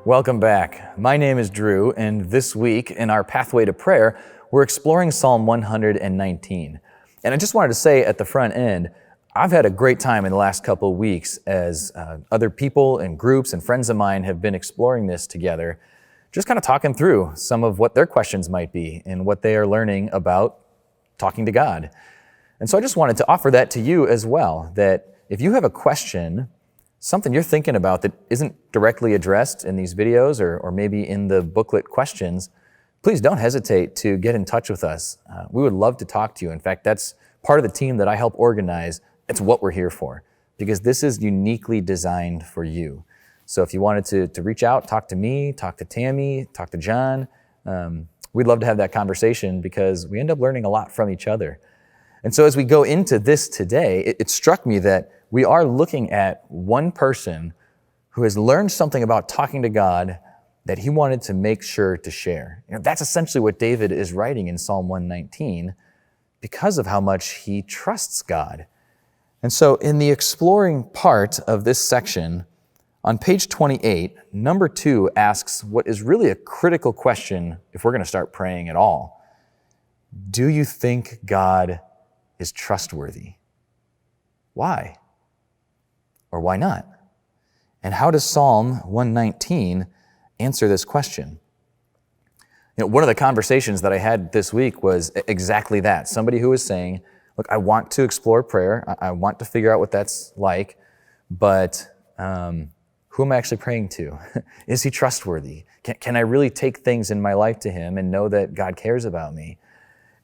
Welcome back. My name is Drew, and this week in our Pathway to Prayer, we're exploring Psalm 119. And I just wanted to say at the front end, I've had a great time in the last couple of weeks as other people and groups and friends of mine have been exploring this together, just kind of talking through some of what their questions might be and what they are learning about talking to God. And so I just wanted to offer that to you as well, that if you have a question, something you're thinking about that isn't directly addressed in these videos or maybe in the booklet questions, please don't hesitate to get in touch with us. We would love to talk to you. In fact, that's part of the team that I help organize. It's what we're here for, because this is uniquely designed for you. So if you wanted to reach out, talk to me, talk to Tammy, talk to John, we'd love to have that conversation because we end up learning a lot from each other. And so as we go into this today, it struck me that we are looking at one person who has learned something about talking to God that he wanted to make sure to share. That's essentially what David is writing in Psalm 119 because of how much he trusts God. And so in the exploring part of this section, on page 28, number 2 asks what is really a critical question if we're going to start praying at all. Do you think God is trustworthy? Why? Or why not? And how does Psalm 119 answer this question? One of the conversations that I had this week was exactly that. Somebody who was saying, look, I want to explore prayer. I want to figure out what that's like, but who am I actually praying to? Is he trustworthy? Can I really take things in my life to him and know that God cares about me?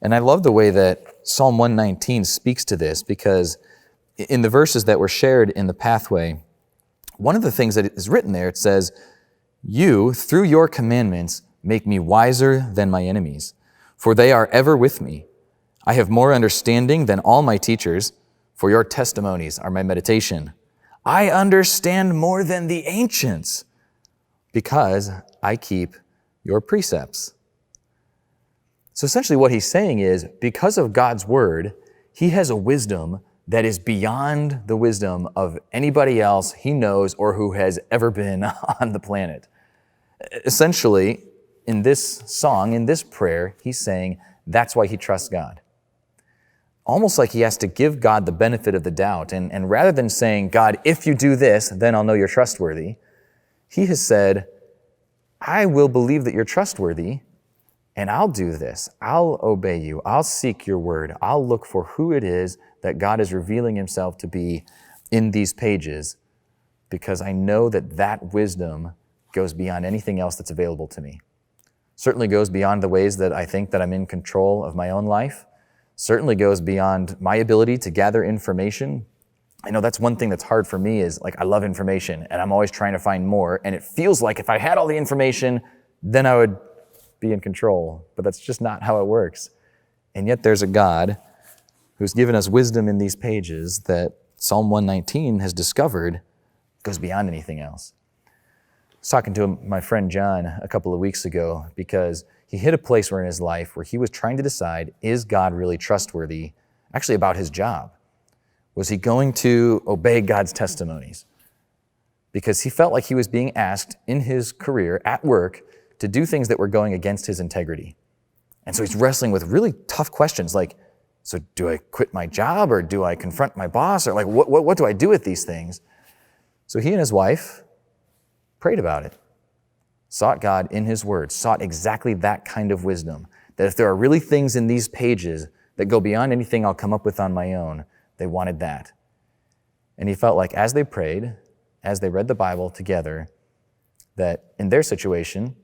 And I love the way that Psalm 119 speaks to this, because in the verses that were shared in the pathway, one of the things that is written there, it says, you, through your commandments, make me wiser than my enemies, for they are ever with me. I have more understanding than all my teachers, for your testimonies are my meditation. I understand more than the ancients, because I keep your precepts. So essentially what he's saying is, because of God's word, he has a wisdom that is beyond the wisdom of anybody else he knows or who has ever been on the planet. Essentially, in this song, in this prayer, he's saying that's why he trusts God. Almost like he has to give God the benefit of the doubt. And rather than saying, God, if you do this, then I'll know you're trustworthy, he has said, I will believe that you're trustworthy, and I'll do this. I'll obey you. I'll seek your word. I'll look for who it is that God is revealing himself to be in these pages, because I know that that wisdom goes beyond anything else that's available to me. Certainly goes beyond the ways that I think that I'm in control of my own life. Certainly goes beyond my ability to gather information. I know that's one thing that's hard for me is, like, I love information and I'm always trying to find more. And it feels like if I had all the information, then I would be in control. But that's just not how it works. And yet there's a God who's given us wisdom in these pages that Psalm 119 has discovered goes beyond anything else. I was talking to my friend John a couple of weeks ago because he hit a place where in his life where he was trying to decide, is God really trustworthy, actually about his job? Was he going to obey God's testimonies? Because he felt like he was being asked in his career at work to do things that were going against his integrity. And so he's wrestling with really tough questions like, so do I quit my job or do I confront my boss? Or like, what do I do with these things? So he and his wife prayed about it, sought God in his word, sought exactly that kind of wisdom, that if there are really things in these pages that go beyond anything I'll come up with on my own, they wanted that. And he felt like as they prayed, as they read the Bible together, that in their situation,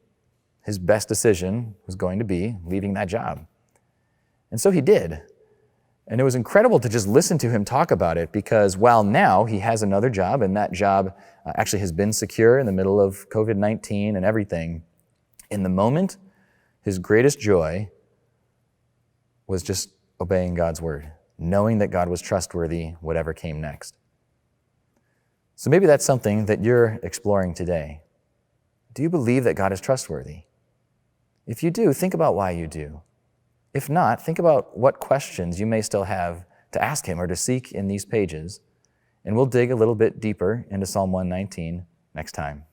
his best decision was going to be leaving that job. And so he did. And it was incredible to just listen to him talk about it, because while now he has another job, and that job actually has been secure in the middle of COVID-19 and everything, in the moment, his greatest joy was just obeying God's word, knowing that God was trustworthy, whatever came next. So maybe that's something that you're exploring today. Do you believe that God is trustworthy? If you do, think about why you do. If not, think about what questions you may still have to ask him or to seek in these pages, and we'll dig a little bit deeper into Psalm 119 next time.